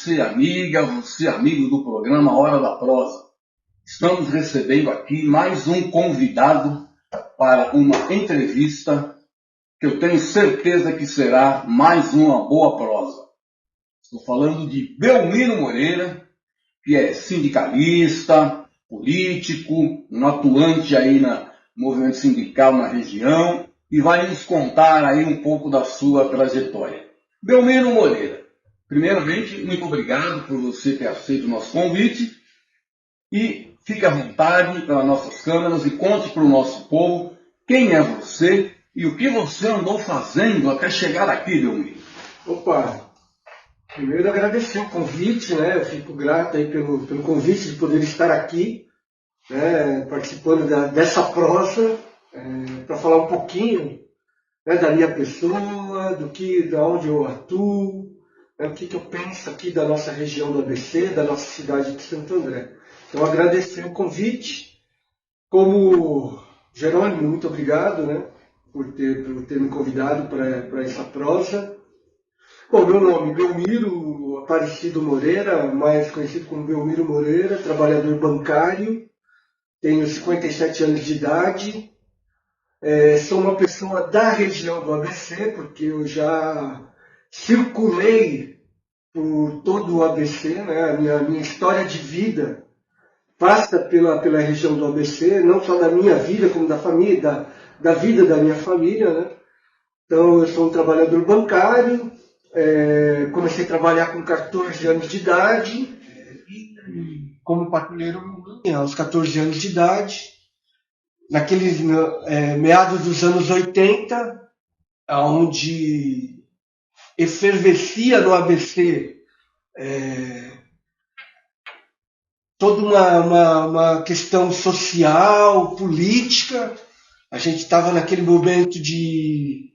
você amiga, você amigo do programa Hora da Prosa. Estamos recebendo aqui mais um convidado para uma entrevista que eu tenho certeza que será mais uma boa prosa. Estou falando de Belmiro Moreira, que é sindicalista, político, um atuante aí no movimento sindical na região e vai nos contar aí um pouco da sua trajetória. Belmiro Moreira, primeiramente, muito obrigado por você ter aceito o nosso convite e fique à vontade pelas nossas câmeras e conte para o nosso povo quem é você e o que você andou fazendo até chegar aqui, Belmiro. Opa, primeiro agradecer o convite, né? Eu fico grato aí pelo convite de poder estar aqui, né? Participando dessa prosa, para falar um pouquinho, né, da minha pessoa, da onde eu atuo, né, o que eu penso aqui da nossa região do ABC, da nossa cidade de Santo André. Então, agradecer o convite. Como Jerônimo, muito obrigado, né, por ter me convidado para essa prosa. Bom, meu nome é Belmiro Aparecido Moreira, mais conhecido como Belmiro Moreira, trabalhador bancário, tenho 57 anos de idade. Sou uma pessoa da região do ABC, porque eu já circulei por todo o ABC, né? A minha história de vida passa pela região do ABC, não só da minha vida, como da família, da vida da minha família, né? Então, eu sou um trabalhador bancário, comecei a trabalhar com 14 anos de idade, como patrulheiro aos 14 anos de idade. Naqueles meados dos anos 80, onde efervescia no ABC toda uma questão social, política. A gente estava naquele momento de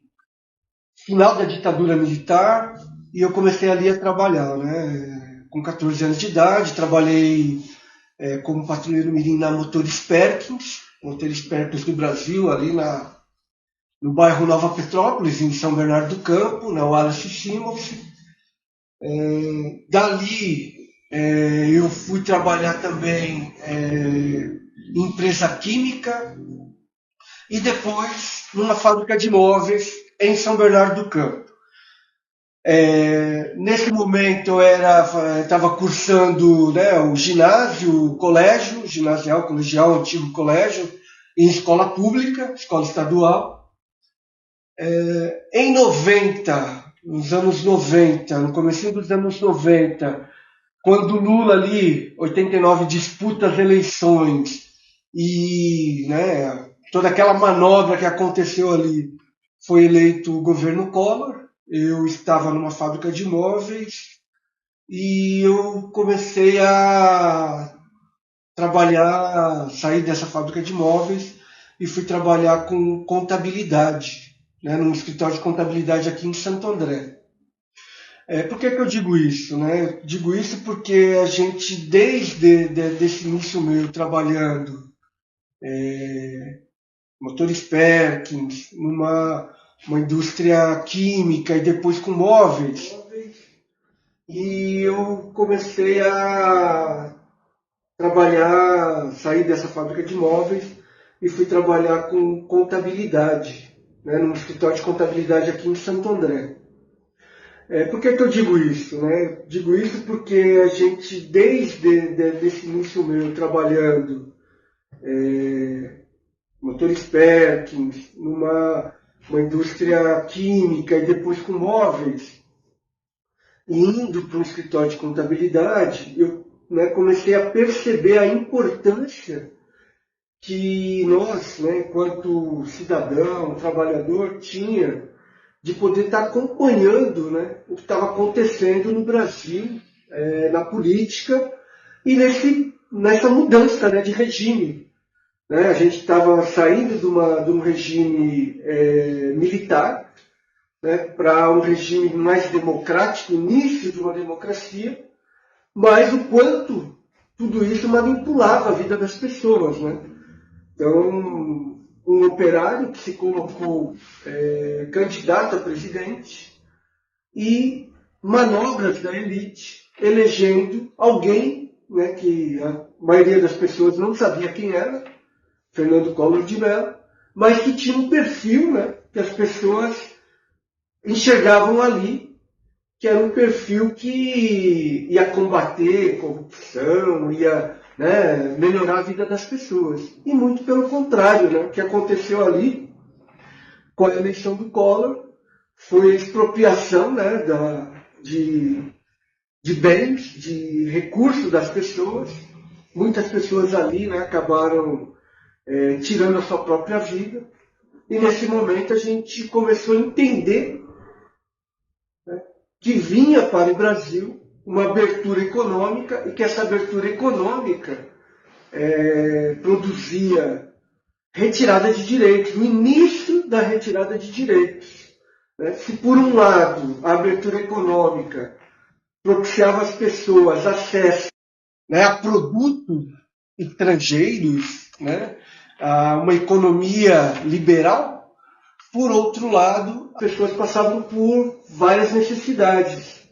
final da ditadura militar e eu comecei ali a trabalhar, né? Com 14 anos de idade, trabalhei como patrulheiro mirim na Motores Perkins do Brasil, ali no bairro Nova Petrópolis, em São Bernardo do Campo, na Wallace Simons. Dali eu fui trabalhar também em empresa química e depois numa fábrica de móveis em São Bernardo do Campo. Nesse momento eu estava cursando, né, o ginásio, colegial, antigo colégio, em escola pública, escola estadual. Em 90, nos anos 90, no comecinho dos anos 90, quando Lula ali, 89, disputa as eleições e, né, toda aquela manobra que aconteceu ali, foi eleito o governo Collor. Eu estava numa fábrica de móveis e eu comecei a trabalhar, sair dessa fábrica de móveis e fui trabalhar com contabilidade, né, num escritório de contabilidade aqui em Santo André. Por que eu digo isso? Né? Digo isso porque a gente, desde esse início meu trabalhando Motores Perkins, uma indústria química e depois com móveis, e eu comecei a trabalhar, sair dessa fábrica de móveis e fui trabalhar com contabilidade, né, num escritório de contabilidade aqui em Santo André. Por que eu digo isso? Né? Digo isso porque a gente, desde esse início meu trabalhando Motores Perkins, numa indústria química e depois com móveis, e indo para um escritório de contabilidade, eu, né, comecei a perceber a importância que nós, né, enquanto cidadão, trabalhador, tinha de poder estar acompanhando, né, o que estava acontecendo no Brasil, na política e nessa mudança, né, de regime. Né? A gente estava saindo de um regime militar, né, para um regime mais democrático, início de uma democracia, mas o quanto tudo isso manipulava a vida das pessoas. Né? Então, um operário que se colocou candidato a presidente e manobras da elite elegendo alguém, né, que a maioria das pessoas não sabia quem era, Fernando Collor de Mello, mas que tinha um perfil, né, que as pessoas enxergavam ali, que era um perfil que ia combater corrupção, ia, né, melhorar a vida das pessoas. E muito pelo contrário, né, o que aconteceu ali com a eleição do Collor foi a expropriação, né, de bens, de recursos das pessoas. Muitas pessoas ali, né, acabaram tirando a sua própria vida. E nesse momento a gente começou a entender, né, que vinha para o Brasil uma abertura econômica e que essa abertura econômica produzia retirada de direitos, o início da retirada de direitos. Né? Se por um lado a abertura econômica propiciava às pessoas acesso, né, a produtos estrangeiros, né, a uma economia liberal, por outro lado, as pessoas passavam por várias necessidades,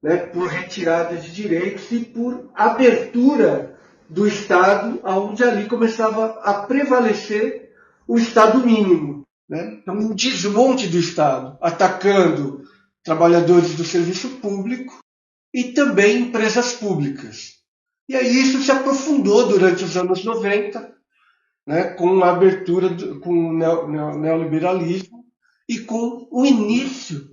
né, por retirada de direitos e por abertura do Estado, onde ali começava a prevalecer o Estado mínimo. Né? Então, um desmonte do Estado, atacando trabalhadores do serviço público e também empresas públicas. E aí isso se aprofundou durante os anos 90, né, com a abertura, com o neoliberalismo e com o início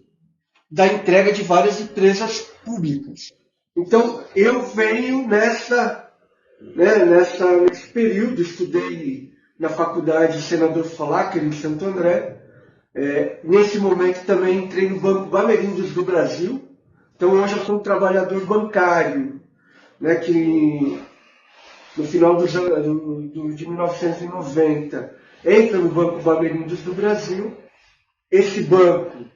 da entrega de várias empresas públicas. Então, eu venho nesse período, estudei na faculdade Senador Faláquer, em Santo André. Nesse momento também entrei no Banco Bamerindos do Brasil. Então, hoje eu sou um trabalhador bancário, né, que no final de 1990 entra no Banco Bamerindos do Brasil. Esse banco,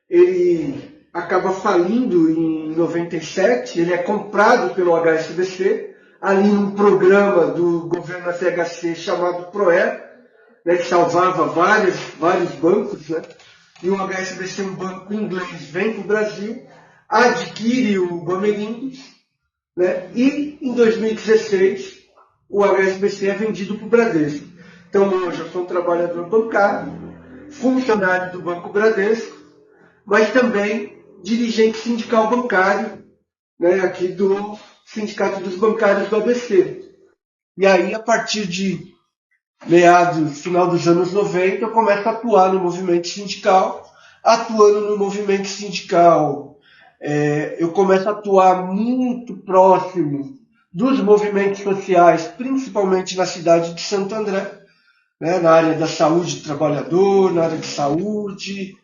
ele acaba falindo em 97, ele é comprado pelo HSBC, ali num programa do governo FHC chamado PROER, né, que salvava vários bancos, né? E o HSBC, um banco inglês, vem para o Brasil, adquire o Bamerindos, né? E em 2016 o HSBC é vendido para o Bradesco. Então hoje eu sou um trabalhador bancário, funcionário do Banco Bradesco, mas também dirigente sindical bancário, né, aqui do Sindicato dos Bancários do ABC. E aí, a partir de final dos anos 90, eu começo a atuar no movimento sindical. Atuando no movimento sindical, eu começo a atuar muito próximo dos movimentos sociais, principalmente na cidade de Santo André, né, na área da saúde do trabalhador, na área de saúde,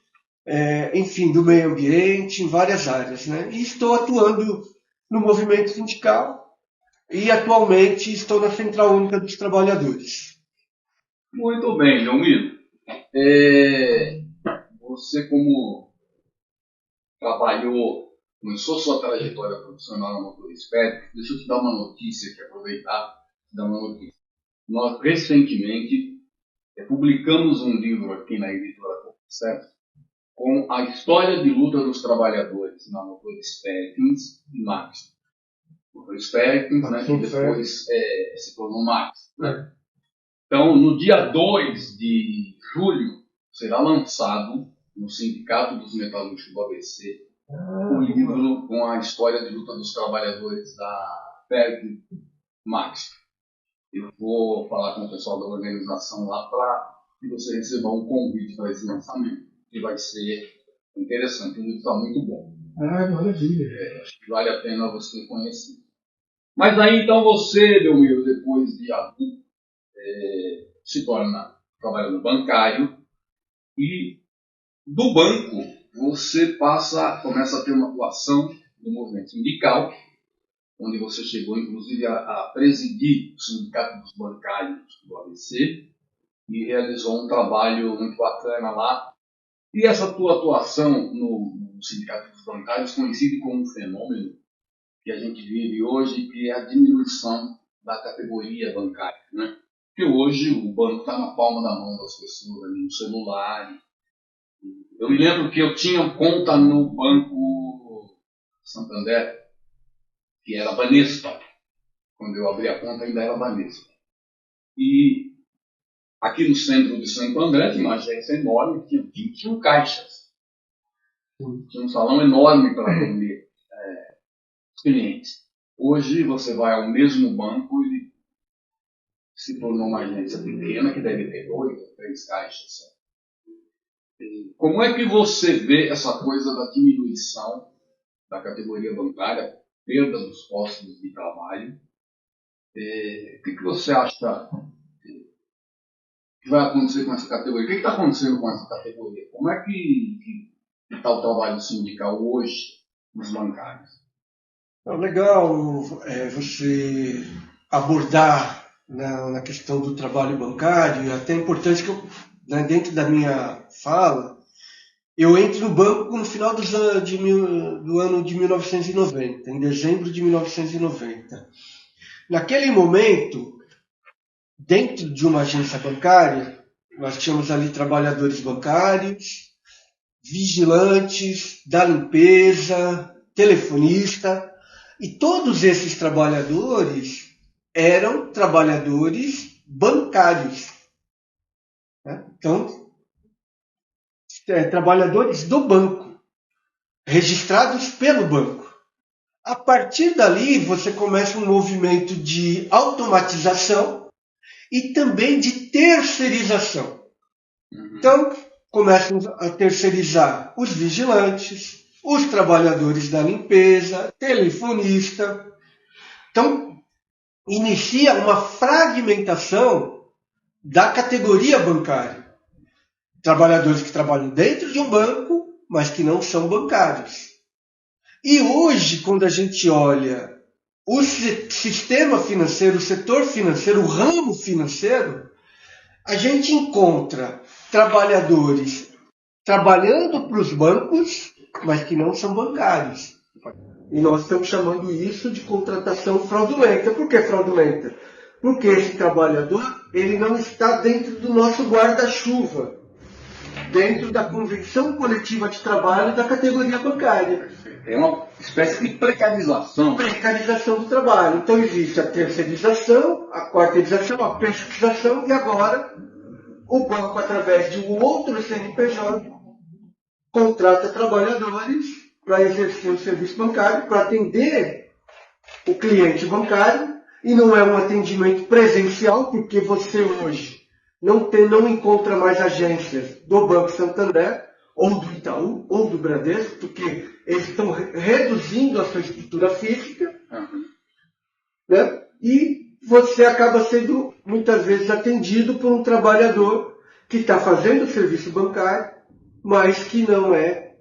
enfim, do meio ambiente, em várias áreas. Né? E estou atuando no movimento sindical e atualmente estou na Central Única dos Trabalhadores. Muito bem, Leomir. Você, como começou sua trajetória profissional na Motorisper, deixa eu te dar uma notícia aqui, aproveitar e dar uma notícia. Nós, recentemente, publicamos um livro aqui na editora, certo? Com a história de luta dos trabalhadores na Motorisper e Max. Motorisper, né, que depois se tornou Max. Né? Então, no dia 2 de julho, será lançado no Sindicato dos Metalúrgicos do ABC o livro com a história de luta dos trabalhadores da FERC Max. Eu vou falar com o pessoal da organização lá para que você receba um convite para esse lançamento, que vai ser interessante. O livro está muito bom. Maravilha. Acho que vale a pena você conhecer. Mas aí, então, você, Belmiro, depois de adulto, se torna trabalhador bancário e do banco você começa a ter uma atuação no movimento sindical, onde você chegou inclusive a presidir o Sindicato dos Bancários do ABC e realizou um trabalho muito bacana lá. E essa tua atuação no Sindicato dos Bancários coincide com um fenômeno que a gente vive hoje, que é a diminuição da categoria bancária, né? Porque hoje o banco está na palma da mão das pessoas, ali no celular. Eu me lembro que eu tinha conta no Banco Santander que era Banespa. Quando eu abri a conta ainda era Banespa. E aqui no centro de Santo André tinha uma agência enorme, tinha 21 caixas. Tinha um salão enorme para atender os clientes. Hoje você vai ao mesmo banco, ele se tornou uma agência pequena, que deve ter 2 ou 3 caixas. Como é que você vê essa coisa da diminuição da categoria bancária, perda dos postos de trabalho? O que você acha que vai acontecer com essa categoria? O que está acontecendo com essa categoria? Como é que está o trabalho sindical hoje nos bancários? Legal você abordar na questão do trabalho bancário. É até importante que eu, dentro da minha fala, eu entro no banco no final do ano de 1990, em dezembro de 1990. Naquele momento, dentro de uma agência bancária, nós tínhamos ali trabalhadores bancários, vigilantes da limpeza, telefonista, e todos esses trabalhadores eram trabalhadores bancários. Né? Então, trabalhadores do banco, registrados pelo banco. A partir dali, você começa um movimento de automatização e também de terceirização. Então, começam a terceirizar os vigilantes, os trabalhadores da limpeza, telefonista. Então, inicia uma fragmentação da categoria bancária. Trabalhadores que trabalham dentro de um banco, mas que não são bancários. E hoje, quando a gente olha o sistema financeiro, o setor financeiro, o ramo financeiro, a gente encontra trabalhadores trabalhando para os bancos, mas que não são bancários. E nós estamos chamando isso de contratação fraudulenta. Por que fraudulenta? Porque esse trabalhador ele não está dentro do nosso guarda-chuva, dentro da convenção coletiva de trabalho da categoria bancária. É uma espécie de precarização. Precarização do trabalho. Então existe a terceirização, a quarteirização, a pesquisação e agora o banco, através de um outro CNPJ, contrata trabalhadores para exercer o serviço bancário, para atender o cliente bancário, e não é um atendimento presencial, porque você hoje não encontra mais agências do Banco Santander, ou do Itaú, ou do Bradesco, porque eles estão reduzindo a sua estrutura física, né? E você acaba sendo, muitas vezes, atendido por um trabalhador que está fazendo o serviço bancário, mas que não é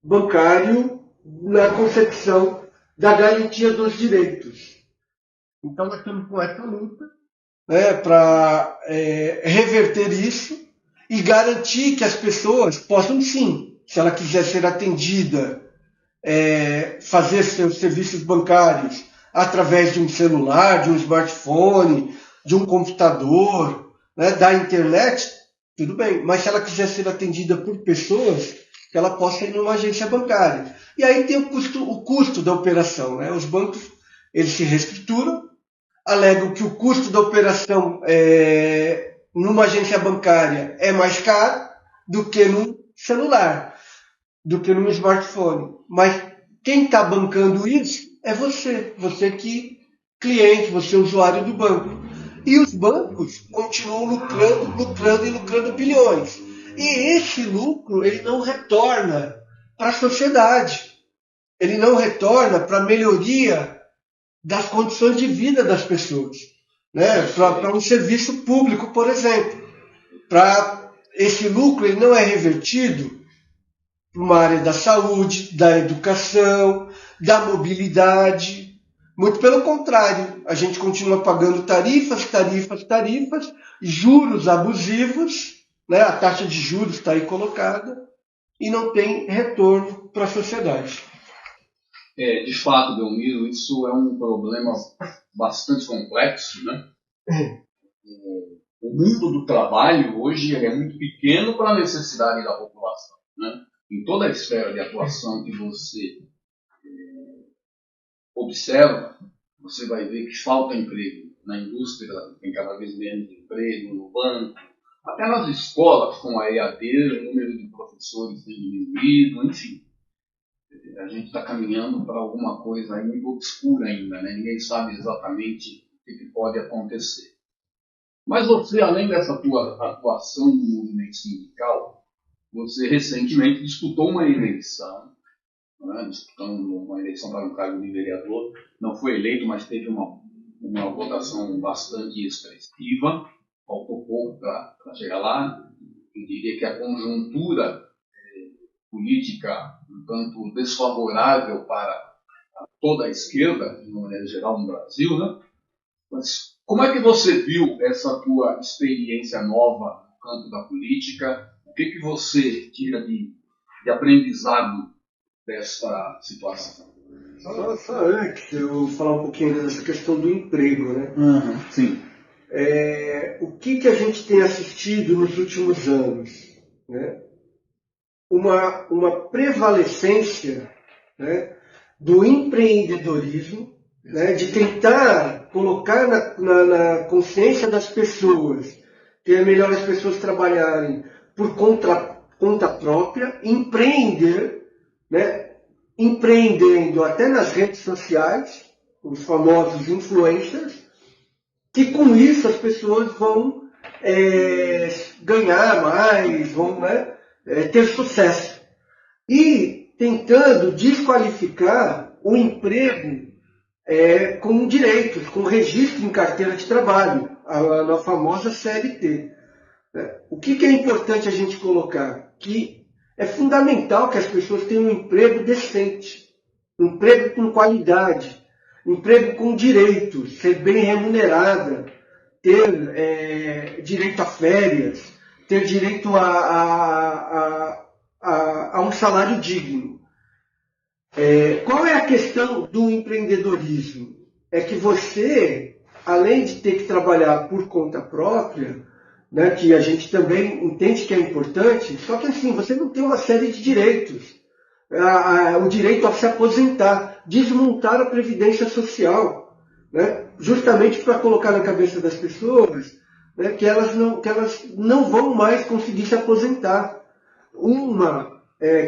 bancário na concepção da garantia dos direitos. Então, nós estamos com essa luta, né, para reverter isso e garantir que as pessoas possam, sim, se ela quiser ser atendida, fazer seus serviços bancários através de um celular, de um smartphone, de um computador, né, da internet, tudo bem. Mas se ela quiser ser atendida por pessoas, que ela possa ir numa agência bancária. E aí tem o custo da operação. Né? Os bancos eles se reestruturam, alegam que o custo da operação numa agência bancária é mais caro do que num celular, do que num smartphone. Mas quem está bancando isso é você que cliente, você usuário do banco. E os bancos continuam lucrando bilhões. E esse lucro ele não retorna para a sociedade. Ele não retorna para a melhoria das condições de vida das pessoas. Né? Para um serviço público, por exemplo. Esse lucro ele não é revertido para uma área da saúde, da educação, da mobilidade. Muito pelo contrário, a gente continua pagando tarifas, juros abusivos, né? A taxa de juros está aí colocada, e não tem retorno para a sociedade. De fato, Belmiro, isso é um problema bastante complexo, né? O mundo do trabalho hoje é muito pequeno para a necessidade da população, né? Em toda a esfera de atuação que você observa, você vai ver que falta emprego. Na indústria tem cada vez menos emprego, no banco, até nas escolas com a EAD, o número de professores tem diminuído, enfim. A gente está caminhando para alguma coisa ainda obscura ainda, né? Ninguém sabe exatamente o que pode acontecer. Mas você, além dessa tua atuação no movimento sindical, você recentemente disputou uma eleição, né? Disputando uma eleição para um cargo de vereador, não foi eleito, mas teve uma votação bastante expressiva, faltou pouco para chegar lá. Eu diria que a conjuntura política um tanto desfavorável para toda a esquerda, de uma maneira geral, no Brasil, né? Mas como é que você viu essa tua experiência nova no campo da política? O que você tira de aprendizado desta situação? Só antes, eu falar um pouquinho dessa questão do emprego, né? Sim. O que a gente tem assistido nos últimos anos, né? Uma prevalecência, né, do empreendedorismo, né, de tentar colocar na consciência das pessoas que é melhor as pessoas trabalharem por conta própria, empreender, né, empreendendo até nas redes sociais, os famosos influencers, que com isso as pessoas vão ganhar mais, vão, né, ter sucesso. E tentando desqualificar o emprego com direitos, com registro em carteira de trabalho, na famosa CLT. O que é importante a gente colocar? Que é fundamental que as pessoas tenham um emprego decente, um emprego com qualidade, um emprego com direitos, ser bem remunerada, ter direito a férias, ter direito a um salário digno. Qual é a questão do empreendedorismo? É que você, além de ter que trabalhar por conta própria, né, que a gente também entende que é importante, só que assim, você não tem uma série de direitos. O direito a se aposentar, desmontar a previdência social, né, justamente para colocar na cabeça das pessoas, né, que elas não vão mais conseguir se aposentar. Uma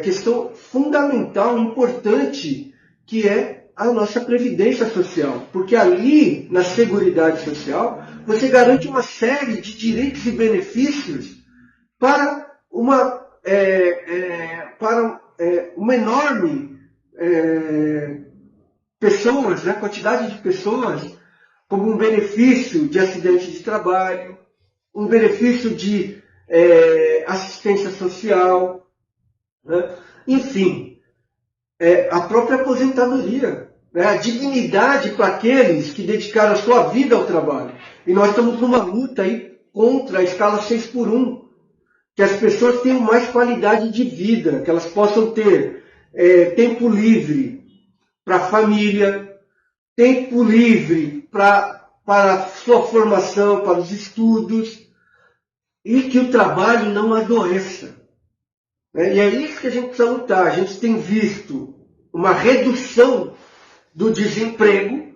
questão fundamental, importante, que é a nossa previdência social. Porque ali, na Seguridade Social, você garante uma série de direitos e benefícios para uma enorme pessoas, né, quantidade de pessoas, como um benefício de acidente de trabalho, um benefício de assistência social, né? Enfim, a própria aposentadoria, né? A dignidade para aqueles que dedicaram a sua vida ao trabalho. E nós estamos numa luta aí contra a escala 6x1, que as pessoas tenham mais qualidade de vida, que elas possam ter tempo livre para a família, tempo livre para a sua formação, para os estudos, e que o trabalho não adoeça. E é isso que a gente precisa lutar. A gente tem visto uma redução do desemprego,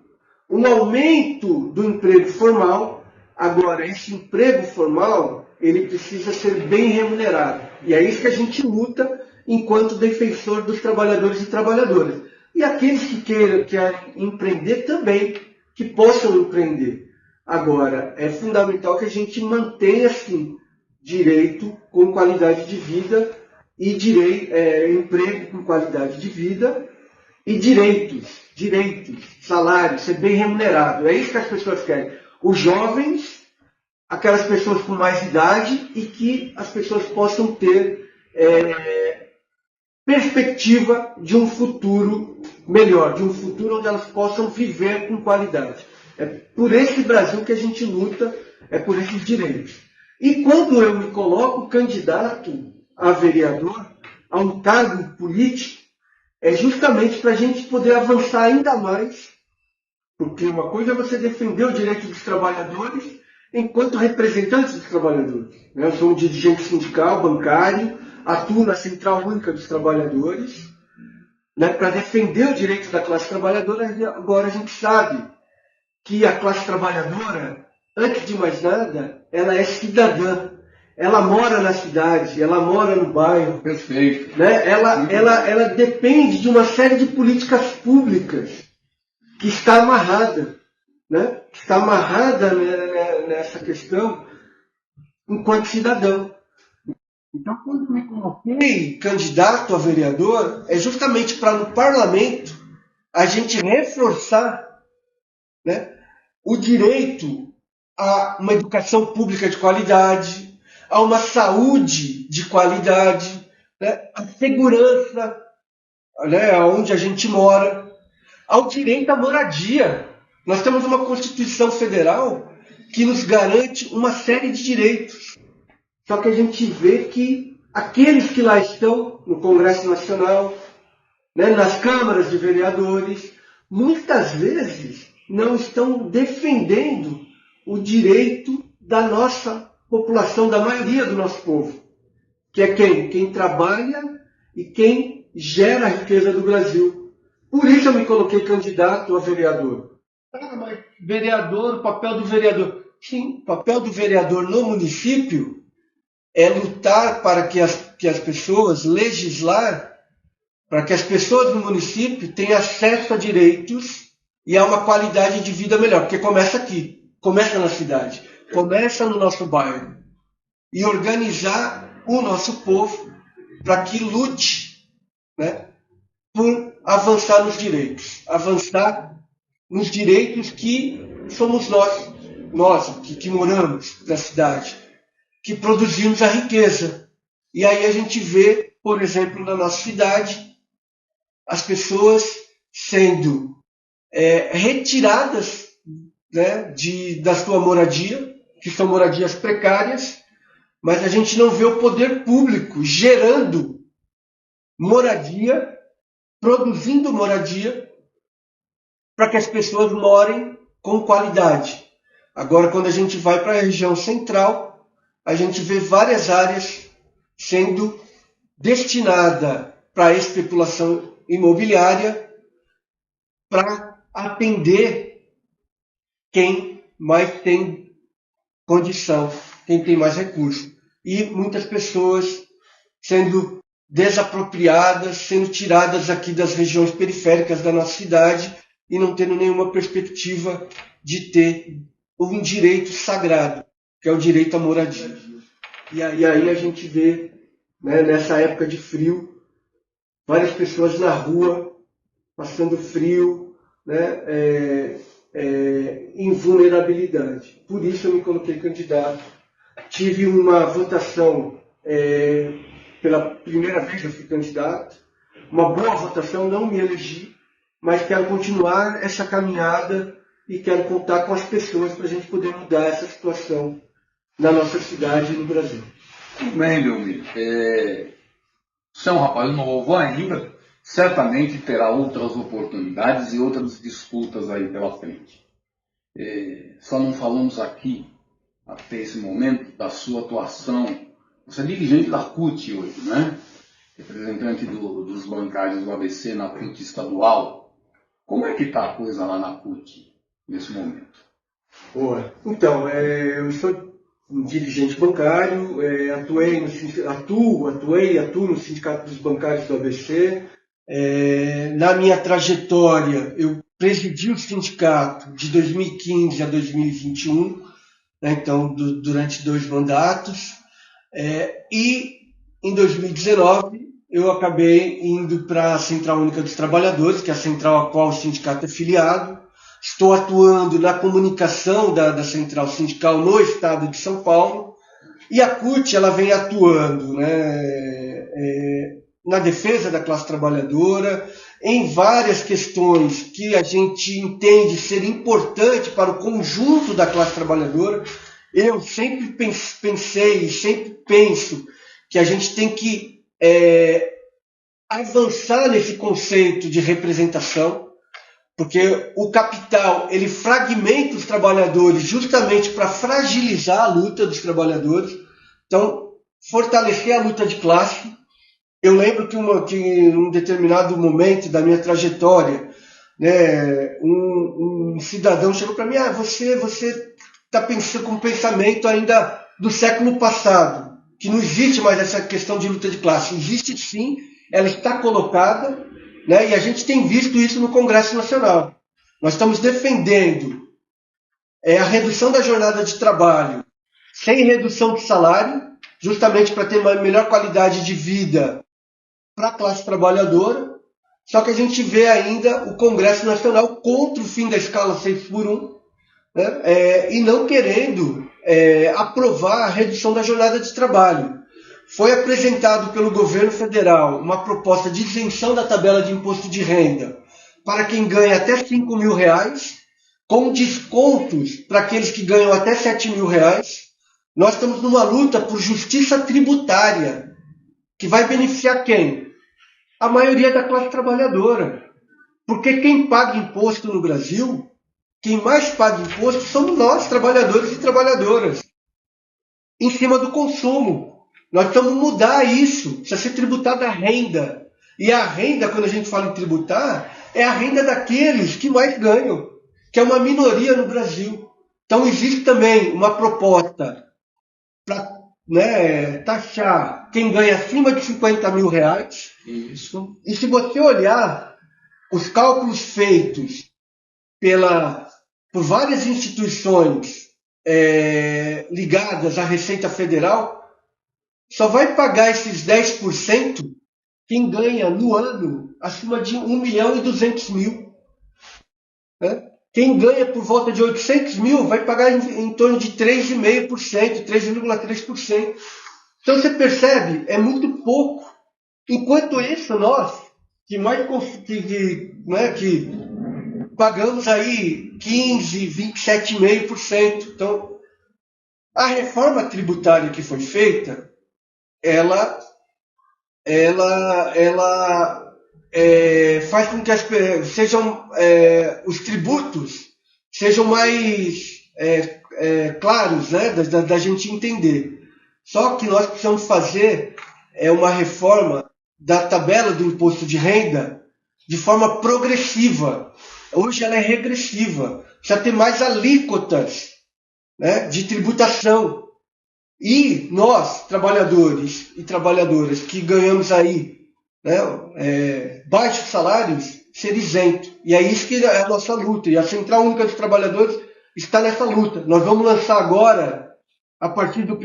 um aumento do emprego formal. Agora, esse emprego formal, ele precisa ser bem remunerado. E é isso que a gente luta enquanto defensor dos trabalhadores e trabalhadoras. E aqueles que querem empreender também, que possam empreender. Agora, é fundamental que a gente mantenha, assim, direito com qualidade de vida e emprego com qualidade de vida e direitos, salário, ser bem remunerado. É isso que as pessoas querem. Os jovens, aquelas pessoas com mais idade e que as pessoas possam ter perspectiva de um futuro melhor, de um futuro onde elas possam viver com qualidade. É por esse Brasil que a gente luta, é por esses direitos. E quando eu me coloco candidato a vereador, a um cargo político, é justamente para a gente poder avançar ainda mais, porque uma coisa é você defender o direito dos trabalhadores enquanto representantes dos trabalhadores. Eu sou um dirigente sindical, bancário, atuo na Central Única dos Trabalhadores, né, para defender o direito da classe trabalhadora. Agora a gente sabe que a classe trabalhadora, antes de mais nada, ela é cidadã. Ela mora na cidade, ela mora no bairro. Perfeito. Né? Ela depende de uma série de políticas públicas que está amarrada. Né? Está amarrada nessa questão enquanto cidadão. Então, quando me coloquei candidato a vereador, é justamente para no parlamento a gente reforçar, né, o direito a uma educação pública de qualidade, a uma saúde de qualidade, né, a segurança, né, onde a gente mora, ao direito à moradia. Nós temos uma Constituição Federal que nos garante uma série de direitos. Só que a gente vê que aqueles que lá estão, no Congresso Nacional, né, nas câmaras de vereadores, muitas vezes não estão defendendo o direito da nossa população, da maioria do nosso povo, que é quem? Quem trabalha e quem gera a riqueza do Brasil. Por isso eu me coloquei candidato a vereador. Ah, mas vereador, o papel do vereador. Sim, o papel do vereador no município é lutar para que as pessoas, legislar, para que as pessoas no município tenham acesso a direitos e a uma qualidade de vida melhor. Porque começa aqui, começa na cidade, começa no nosso bairro. E organizar o nosso povo para que lute, né, por avançar nos direitos. Avançar nos direitos que somos nós que moramos na cidade, que produzimos a riqueza. E aí a gente vê, por exemplo, na nossa cidade, as pessoas sendo retiradas, né, da sua moradia, que são moradias precárias, mas a gente não vê o poder público gerando moradia, produzindo moradia, para que as pessoas morem com qualidade. Agora, quando a gente vai para a região central, a gente vê várias áreas sendo destinada para a especulação imobiliária para atender quem mais tem condição, quem tem mais recursos. E muitas pessoas sendo desapropriadas, sendo tiradas aqui das regiões periféricas da nossa cidade e não tendo nenhuma perspectiva de ter um direito sagrado, que é o direito à moradia. E aí a gente vê, né, nessa época de frio, várias pessoas na rua, passando frio, né, em vulnerabilidade. Por isso eu me coloquei candidato. Tive uma votação, pela primeira vez eu fui candidato, uma boa votação, não me elegi, mas quero continuar essa caminhada e quero contar com as pessoas para a gente poder mudar essa situação na nossa cidade e no Brasil. Tudo bem, Leomir. Você é um rapaz novo ainda, certamente terá outras oportunidades e outras disputas aí pela frente. Só não falamos aqui, até esse momento, da sua atuação. Você é dirigente da CUT hoje, né? Representante dos bancários do ABC na CUT estadual. Como é que está a coisa lá na CUT nesse momento? Boa. Então, eu sou um dirigente bancário, atuo no Sindicato dos Bancários do ABC. Na minha trajetória, eu presidi o sindicato de 2015 a 2021, né, então durante 2 mandatos, e em 2019 eu acabei indo para a Central Única dos Trabalhadores, que é a central a qual o sindicato é filiado. Estou atuando na comunicação da central sindical no estado de São Paulo. E a CUT ela vem atuando, né, na defesa da classe trabalhadora, em várias questões que a gente entende ser importante para o conjunto da classe trabalhadora. Eu sempre pensei, sempre penso que a gente tem que avançar nesse conceito de representação, porque o capital ele fragmenta os trabalhadores justamente para fragilizar a luta dos trabalhadores. Então, fortalecer a luta de classe Eu lembro que em um determinado momento da minha trajetória, né, um cidadão chegou para mim: você está pensando com um pensamento ainda do século passado, que não existe mais essa questão de luta de classe. Existe sim, ela está colocada, né, e a gente tem visto isso no Congresso Nacional. Nós estamos defendendo a redução da jornada de trabalho sem redução de salário, justamente para ter uma melhor qualidade de vida para a classe trabalhadora. Só que a gente vê ainda o Congresso Nacional contra o fim da escala 6x1, né, e não querendo aprovar a redução da jornada de trabalho. Foi apresentado pelo governo federal uma proposta de isenção da tabela de imposto de renda para quem ganha até R$5.000, com descontos para aqueles que ganham até R$7.000. Nós estamos numa luta por justiça tributária, que vai beneficiar quem? A maioria da classe trabalhadora. Porque quem paga imposto no Brasil, quem mais paga imposto somos nós, trabalhadores e trabalhadoras, em cima do consumo. Nós precisamos mudar isso, precisa ser tributada a renda. E a renda, quando a gente fala em tributar, é a renda daqueles que mais ganham, que é uma minoria no Brasil. Então existe também uma proposta para, né, taxar quem ganha acima de R$50.000. Isso. E se você olhar os cálculos feitos por várias instituições ligadas à Receita Federal, só vai pagar esses 10% quem ganha no ano acima de 1.200.000. Né? Quem ganha por volta de 800 mil vai pagar em torno de 3,5%, 3,3%. Então você percebe, é muito pouco. Enquanto isso, nós, que pagamos aí 15%, 27,5%. Então, a reforma tributária que foi feita, ela faz com que os tributos sejam mais claros, né, da gente entender. Só que nós precisamos fazer uma reforma da tabela do imposto de renda de forma progressiva. Hoje ela é regressiva. Precisa ter mais alíquotas, né, de tributação. E nós, trabalhadores e trabalhadoras que ganhamos aí, né, baixos salários, ser isento. E é isso que é a nossa luta. E a Central Única dos Trabalhadores está nessa luta. Nós vamos lançar agora, a partir do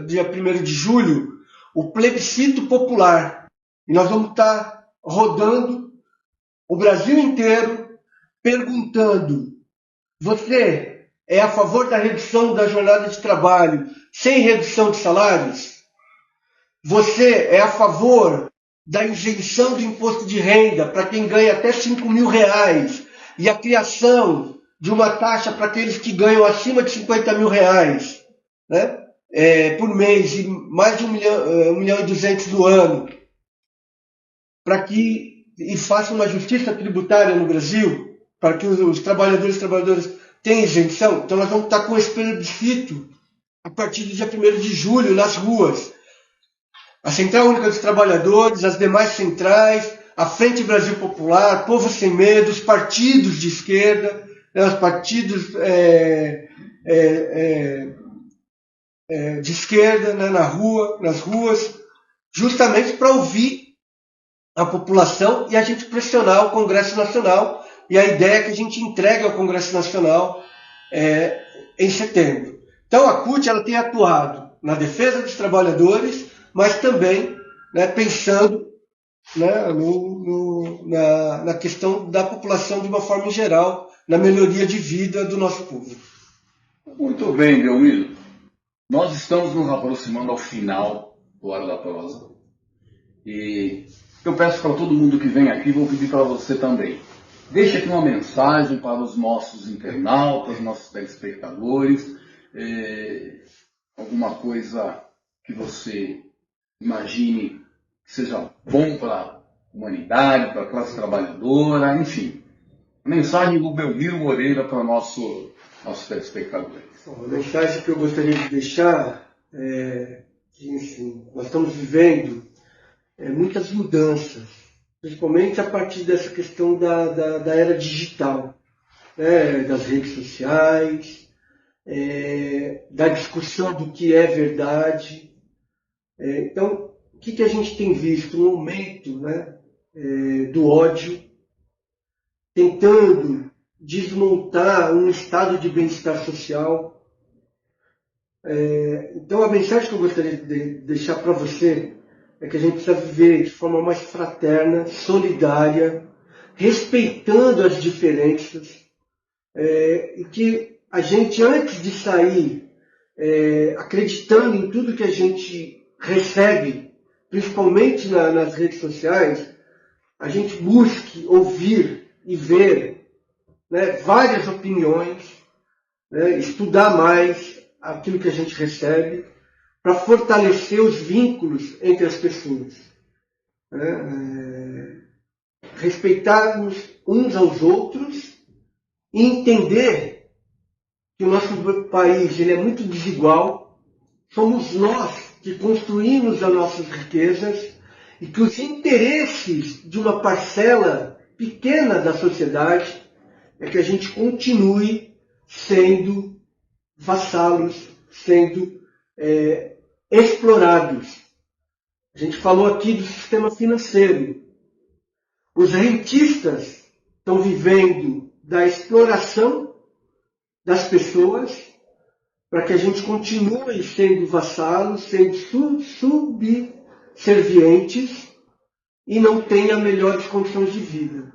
dia 1º de julho, o plebiscito popular. E nós vamos estar rodando o Brasil inteiro perguntando: você é a favor da redução da jornada de trabalho sem redução de salários? Você é a favor da isenção do imposto de renda para quem ganha até R$5.000 e a criação de uma taxa para aqueles que ganham acima de R$50.000, né, por mês e mais de 1.200.000 no ano, para que faça uma justiça tributária no Brasil, para que os trabalhadores e trabalhadoras tenham isenção? Então nós vamos estar com esse plebiscito a partir do dia 1º de julho nas ruas. A Central Única dos Trabalhadores, as demais centrais, a Frente Brasil Popular, Povo Sem Medo, os partidos de esquerda, né, os partidos de esquerda, né, nas ruas, justamente para ouvir a população e a gente pressionar o Congresso Nacional. E a ideia é que a gente entregue ao Congresso Nacional em setembro. Então a CUT ela tem atuado na defesa dos trabalhadores, mas também, né, pensando, né, na questão da população de uma forma geral, na melhoria de vida do nosso povo. Muito bem, Belmiro. Nós estamos nos aproximando ao final do Hora da Prosa. E eu peço para todo mundo que vem aqui, vou pedir para você também. Deixe aqui uma mensagem para os nossos internautas, nossos telespectadores, alguma coisa que você imagine que seja bom para a humanidade, para a classe trabalhadora, enfim. Mensagem do Belmiro Moreira para nossos telespectadores. A mensagem que eu gostaria de deixar é que, enfim, nós estamos vivendo muitas mudanças, principalmente a partir dessa questão da era digital, né, das redes sociais, da discussão do que é verdade. Então, o que a gente tem visto? Um aumento, né, do ódio, tentando desmontar um estado de bem-estar social. Então, a mensagem que eu gostaria de deixar para você é que a gente precisa viver de forma mais fraterna, solidária, respeitando as diferenças, e que a gente, antes de sair acreditando em tudo que a gente recebe, principalmente nas redes sociais, a gente busque ouvir e ver, né, várias opiniões, né, estudar mais aquilo que a gente recebe, para fortalecer os vínculos entre as pessoas. Respeitarmos uns aos outros e entender que o nosso país ele é muito desigual, somos nós que construímos as nossas riquezas e que os interesses de uma parcela pequena da sociedade é que a gente continue sendo vassalos, sendo explorados. A gente falou aqui do sistema financeiro. Os rentistas estão vivendo da exploração das pessoas para que a gente continue sendo vassalos, sendo subservientes e não tenha melhores condições de vida.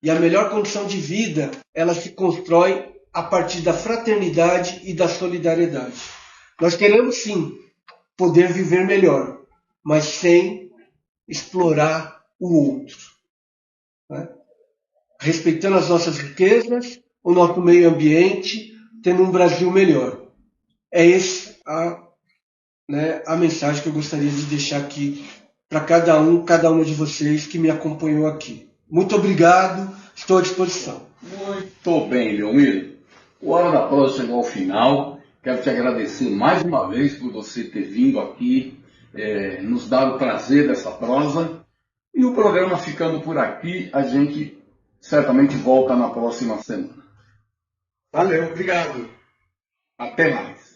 E a melhor condição de vida, ela se constrói a partir da fraternidade e da solidariedade. Nós queremos, sim, poder viver melhor, mas sem explorar o outro, né? Respeitando as nossas riquezas, o nosso meio ambiente, tendo um Brasil melhor. É essa a mensagem que eu gostaria de deixar aqui para cada uma de vocês que me acompanhou aqui. Muito obrigado, estou à disposição. Muito bem, Leomir. O Hora da Prosa chegou ao final. Quero te agradecer mais uma vez por você ter vindo aqui, nos dar o prazer dessa prosa. E o programa ficando por aqui, a gente certamente volta na próxima semana. Valeu, obrigado. Até mais.